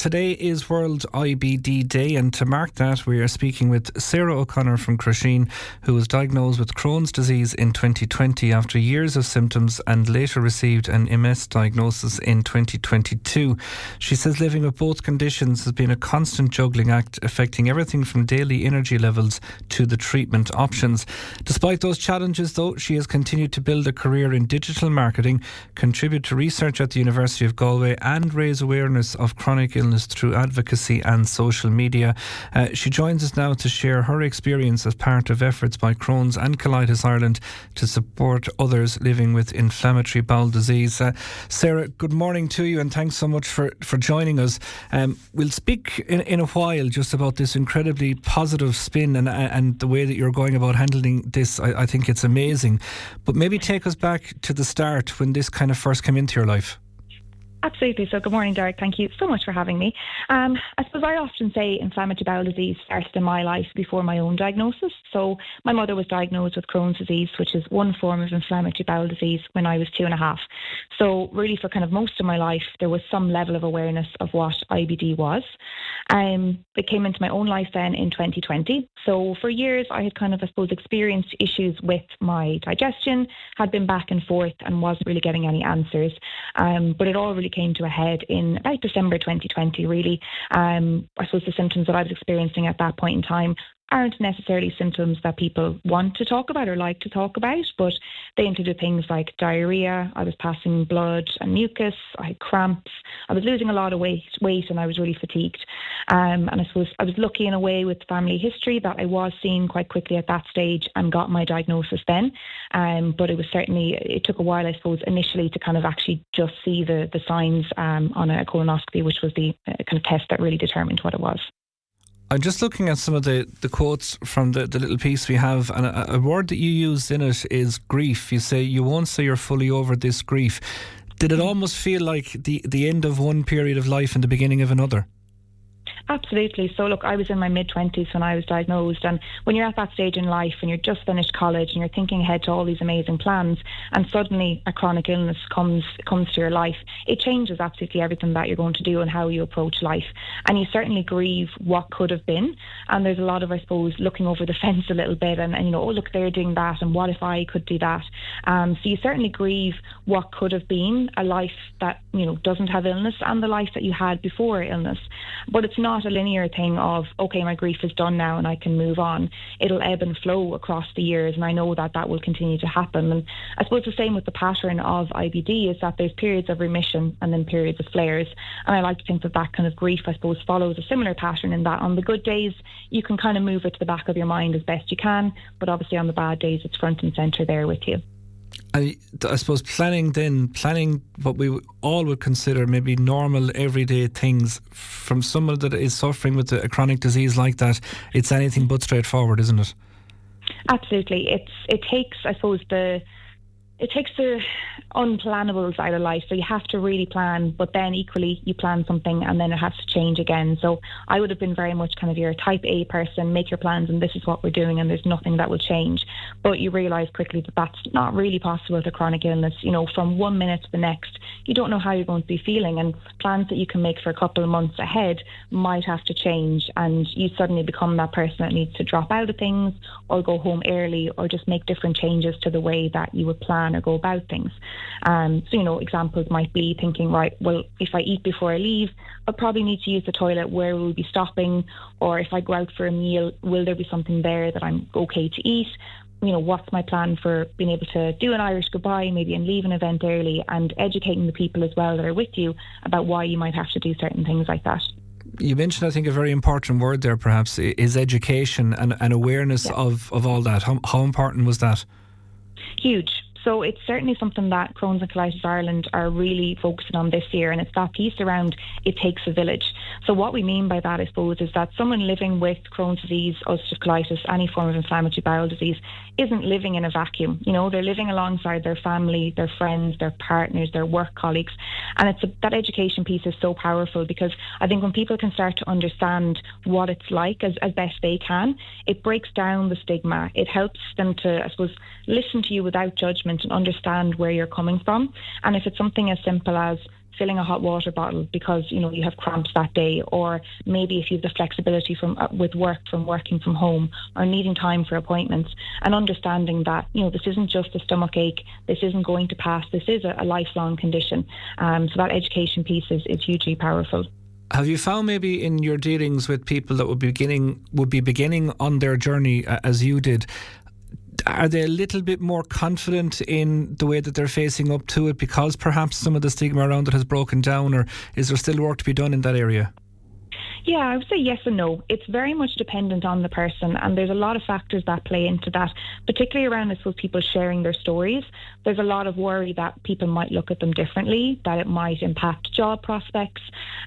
Today is World IBD Day, and to mark that we are speaking with Sarah O'Connor from Crusheen, who was diagnosed with Crohn's disease in 2020 after years of symptoms and later received an MS diagnosis in 2022. She says living with both conditions has been a constant juggling act, affecting everything from daily energy levels to the treatment options. Despite those challenges though, she has continued to build a career in digital marketing, contribute to research at the University of Galway and raise awareness of chronic illness through advocacy and social media. She joins us now to share her experience as part of efforts by Crohn's and Colitis Ireland to support others living with inflammatory bowel disease. Sarah, good morning to you, and thanks so much for joining us. We'll speak in a while just about this incredibly positive spin and the way that you're going about handling this. I think it's amazing. But maybe take us back to the start when this kind of first came into your life. Absolutely. So good morning, Derek. Thank you so much for having me. I suppose I often say inflammatory bowel disease started in my life before my own diagnosis. So my mother was diagnosed with Crohn's disease, which is one form of inflammatory bowel disease, when I was 2.5. So really for kind of most of my life, there was some level of awareness of what IBD was. It came into my own life then in 2020. So for years, I had kind of, I suppose, experienced issues with my digestion, had been back and forth and wasn't really getting any answers. But it all really came to a head in about December 2020, really. I suppose the symptoms that I was experiencing at that point in time aren't necessarily symptoms that people want to talk about or like to talk about, but they included things like diarrhea, I was passing blood and mucus, I had cramps, I was losing a lot of weight and I was really fatigued. And I suppose I was lucky in a way with family history that I was seen quite quickly at that stage and got my diagnosis then. But it took a while, I suppose, initially to kind of actually just see the signs on a colonoscopy, which was the kind of test that really determined what it was. I'm just looking at some of the quotes from the little piece we have, and a word that you used in it is grief. You say, you won't say you're fully over this grief. Did it almost feel like the end of one period of life and the beginning of another? Absolutely. So look, I was in my mid-20s when I was diagnosed, and when you're at that stage in life and you're just finished college and you're thinking ahead to all these amazing plans, and suddenly a chronic illness comes to your life, it changes absolutely everything that you're going to do and how you approach life. And you certainly grieve what could have been. And there's a lot of, I suppose, looking over the fence a little bit and you know, oh look, they're doing that, and what if I could do that? So you certainly grieve what could have been, a life that, you know, doesn't have illness, and the life that you had before illness. But it's not a linear thing of, okay, my grief is done now and I can move on. It'll ebb and flow across the years, and I know that will continue to happen. And I suppose the same with the pattern of IBD is that there's periods of remission and then periods of flares. And I like to think that kind of grief, I suppose, follows a similar pattern in that on the good days, you can kind of move it to the back of your mind as best you can, but obviously on the bad days, it's front and centre there with you. I suppose planning what we all would consider maybe normal everyday things from someone that is suffering with a chronic disease like that, it's anything but straightforward, isn't it? Absolutely. It takes, I suppose, the unplannable side of life. So you have to really plan, but then equally you plan something and then it has to change again. So I would have been very much kind of your type A person, make your plans and this is what we're doing and there's nothing that will change. But you realise quickly that that's not really possible with a chronic illness. You know, from one minute to the next, you don't know how you're going to be feeling, and plans that you can make for a couple of months ahead might have to change, and you suddenly become that person that needs to drop out of things or go home early or just make different changes to the way that you would plan or go about things. So, you know, examples might be thinking, right, well, if I eat before I leave, I probably need to use the toilet, where will we be stopping? Or if I go out for a meal, will there be something there that I'm okay to eat? You know, what's my plan for being able to do an Irish goodbye maybe and leave an event early, and educating the people as well that are with you about why you might have to do certain things like that. You mentioned, I think, a very important word there perhaps is education and awareness of all that. How important was that? Huge. So it's certainly something that Crohn's and Colitis Ireland are really focusing on this year, and it's that piece around it takes a village. So what we mean by that, I suppose, is that someone living with Crohn's disease, ulcerative colitis, any form of inflammatory bowel disease, isn't living in a vacuum. You know, they're living alongside their family, their friends, their partners, their work colleagues. And that education piece is so powerful, because I think when people can start to understand what it's like as best they can, it breaks down the stigma. It helps them to, I suppose, listen to you without judgment and understand where you're coming from. And if it's something as simple as filling a hot water bottle because, you have cramps that day, or maybe if you have the flexibility with working from home, or needing time for appointments, and understanding that, this isn't just a stomach ache, this isn't going to pass, this is a lifelong condition. So that education piece is hugely powerful. Have you found maybe in your dealings with people that would be beginning on their journey as you did, are they a little bit more confident in the way that they're facing up to it because perhaps some of the stigma around it has broken down, or is there still work to be done in that area? Yeah, I would say yes and no. It's very much dependent on the person, and there's a lot of factors that play into that, particularly around, I suppose, people sharing their stories. There's a lot of worry that people might look at them differently, that it might impact job prospects.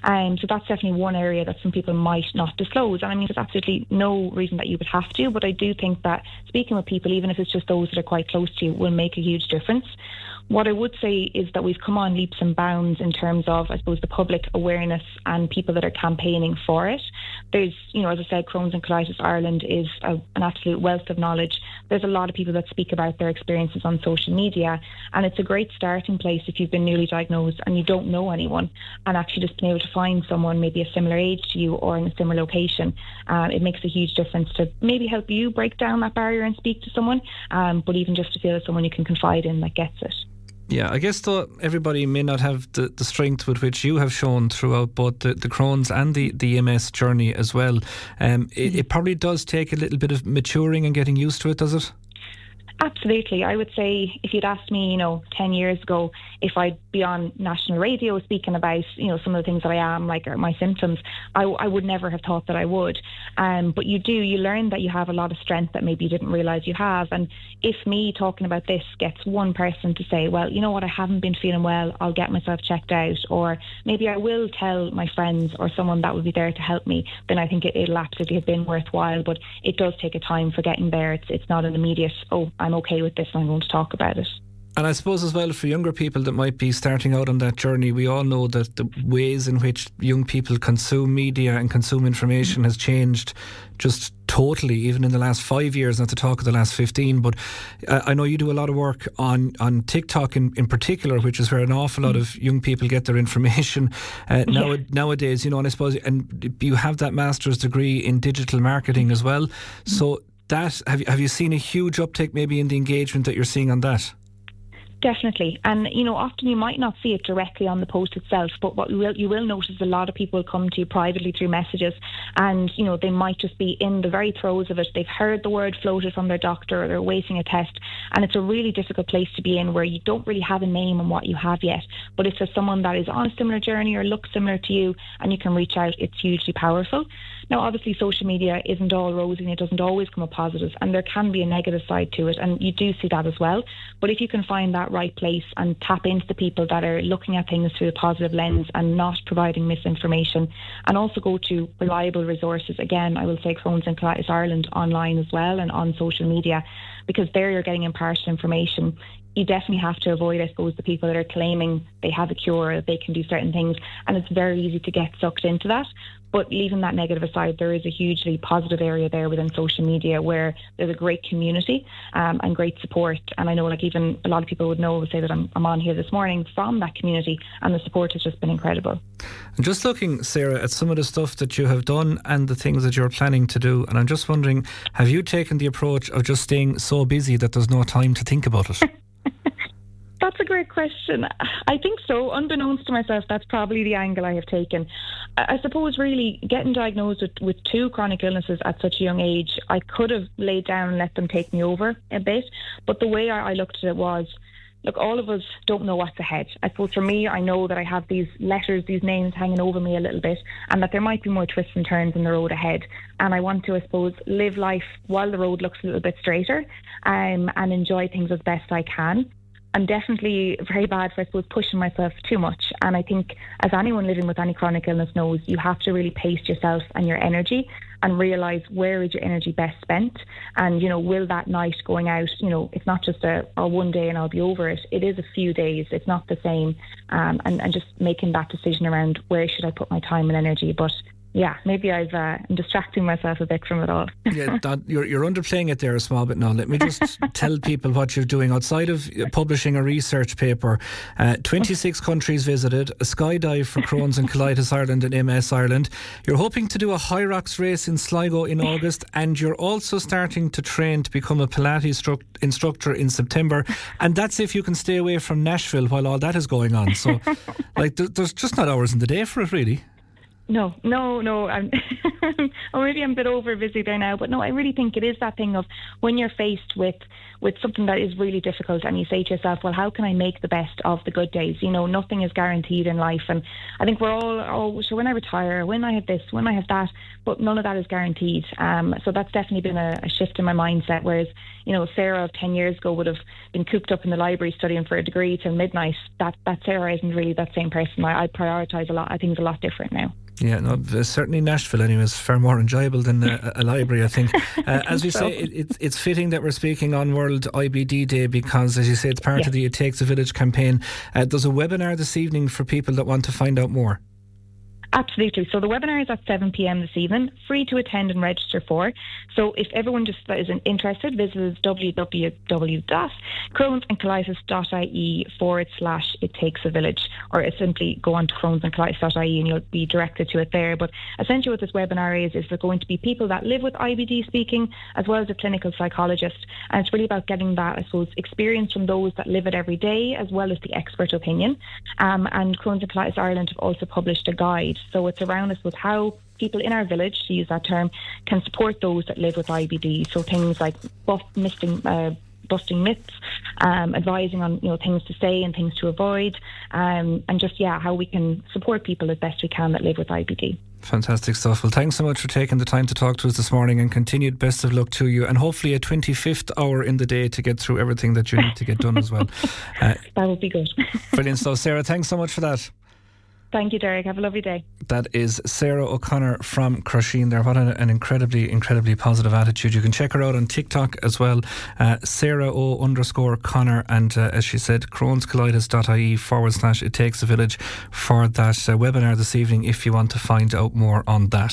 So that's definitely one area that some people might not disclose. And I mean, there's absolutely no reason that you would have to, but I do think that speaking with people, even if it's just those that are quite close to you, will make a huge difference. What I would say is that we've come on leaps and bounds in terms of, I suppose, the public awareness and people that are campaigning for it. There's, as I said, Crohn's and Colitis Ireland is an absolute wealth of knowledge. There's a lot of people that speak about their experiences on social media, and it's a great starting place if you've been newly diagnosed and you don't know anyone, and actually just being able to find someone maybe a similar age to you or in a similar location. It makes a huge difference to maybe help you break down that barrier and speak to someone, but even just to feel as someone you can confide in that gets it. Yeah, I guess though everybody may not have the strength with which you have shown throughout both the Crohn's and the MS journey as well. It probably does take a little bit of maturing and getting used to it, does it? Absolutely. I would say if you'd asked me, 10 years ago, if I'd be on national radio speaking about, some of the things that I am, like my symptoms, I would never have thought that I would. But you learn that you have a lot of strength that maybe you didn't realise you have. And if me talking about this gets one person to say, well, you know what, I haven't been feeling well, I'll get myself checked out, or maybe I will tell my friends or someone that will be there to help me, then I think it'll absolutely have been worthwhile. But it does take a time for getting there. It's not an immediate, I'm okay with this and I'm going to talk about it. And I suppose as well for younger people that might be starting out on that journey, we all know that the ways in which young people consume media and consume information has changed just totally, even in the last 5 years, not to talk of the last 15. But I know you do a lot of work on TikTok in particular, which is where an awful lot of young people get their information nowadays, and I suppose, and you have that master's degree in digital marketing as well. So that, have you seen a huge uptick maybe in the engagement that you're seeing on that? Definitely. And, often you might not see it directly on the post itself, but what you will notice a lot of people come to you privately through messages, and, they might just be in the very throes of it. They've heard the word floated from their doctor, or they're waiting a test, and it's a really difficult place to be in where you don't really have a name on what you have yet. But if there's someone that is on a similar journey or looks similar to you and you can reach out, it's hugely powerful. Now, obviously, social media isn't all rosy and it doesn't always come with positives, and there can be a negative side to it, and you do see that as well. But if you can find that right place and tap into the people that are looking at things through a positive lens and not providing misinformation, and also go to reliable resources, again, I will say Crohn's and Colitis Ireland online as well and on social media, because there you're getting impartial information. You definitely have to avoid, I suppose, the people that are claiming they have a cure, that they can do certain things, and it's very easy to get sucked into that. But leaving that negative aside, there is a hugely positive area there within social media where there's a great community and great support. And I know, even a lot of people would say that I'm on here this morning from that community, and the support has just been incredible. And just looking, Sarah, at some of the stuff that you have done and the things that you're planning to do, and I'm just wondering, have you taken the approach of just staying so busy that there's no time to think about it? That's a great question. I think so. Unbeknownst to myself, that's probably the angle I have taken. I suppose really getting diagnosed with two chronic illnesses at such a young age, I could have laid down and let them take me over a bit. But the way I looked at it was, look, all of us don't know what's ahead. I suppose for me, I know that I have these letters, these names hanging over me a little bit, and that there might be more twists and turns in the road ahead. And I want to, I suppose, live life while the road looks a little bit straighter, and enjoy things as best I can. I'm definitely very bad for, I suppose, pushing myself too much. And I think, as anyone living with any chronic illness knows, you have to really pace yourself and your energy and realise where is your energy best spent. And, will that night going out, it's not just a one day and I'll be over it. It is a few days. It's not the same. And just making that decision around where should I put my time and energy. But yeah, maybe I'm distracting myself a bit from it all. Yeah, you're underplaying it there a small bit now. Let me just tell people what you're doing. Outside of publishing a research paper, 26 countries visited, a skydive for Crohn's and Colitis Ireland and MS Ireland. You're hoping to do a high rocks race in Sligo in August, and you're also starting to train to become a Pilates instructor in September. And that's if you can stay away from Nashville while all that is going on. So, like, there's just not hours in the day for it, really. No. Or maybe I'm a bit over busy there now, but no, I really think it is that thing of when you're faced with something that is really difficult and you say to yourself, well, how can I make the best of the good days? You know, nothing is guaranteed in life, and I think we're all, so when I retire, when I have this, when I have that, but none of that is guaranteed. So that's definitely been a shift in my mindset, whereas, you know, Sarah of 10 years ago would have been cooped up in the library studying for a degree till midnight. That Sarah isn't really that same person. I prioritise things a lot different now. Yeah, no, certainly Nashville anyway is far more enjoyable than a library, I think. As we say, it's fitting that we're speaking on World IBD Day because, as you say, it's part of the It Takes a Village campaign. There's a webinar this evening for people that want to find out more. Absolutely. So the webinar is at 7 p.m. this evening, free to attend and register for. So if everyone just is interested, visit www.crohnsandcolitis.ie/it-takes-a-village, or simply go on to crohnsandcolitis.ie and you'll be directed to it there. But essentially what this webinar is there going to be people that live with IBD speaking, as well as a clinical psychologist. And it's really about getting that, I suppose, experience from those that live it every day, as well as the expert opinion. And Crohn's and Colitis Ireland have also published a guide. So it's around us with how people in our village, to use that term, can support those that live with IBD. So things like busting myths, advising on things to say and things to avoid, and just how we can support people as best we can that live with IBD. Fantastic stuff. Well, thanks so much for taking the time to talk to us this morning, and continued best of luck to you, and hopefully a 25th hour in the day to get through everything that you need to get done as well. That would be good. Brilliant stuff. Sarah, thanks so much for that. Thank you, Derek. Have a lovely day. That is Sarah O'Connor from Crusheen there. What an incredibly positive attitude. You can check her out on TikTok as well, Sarah O_Connor, and as she said, crohnscolitis.ie/it takes a village for that webinar this evening if you want to find out more on that.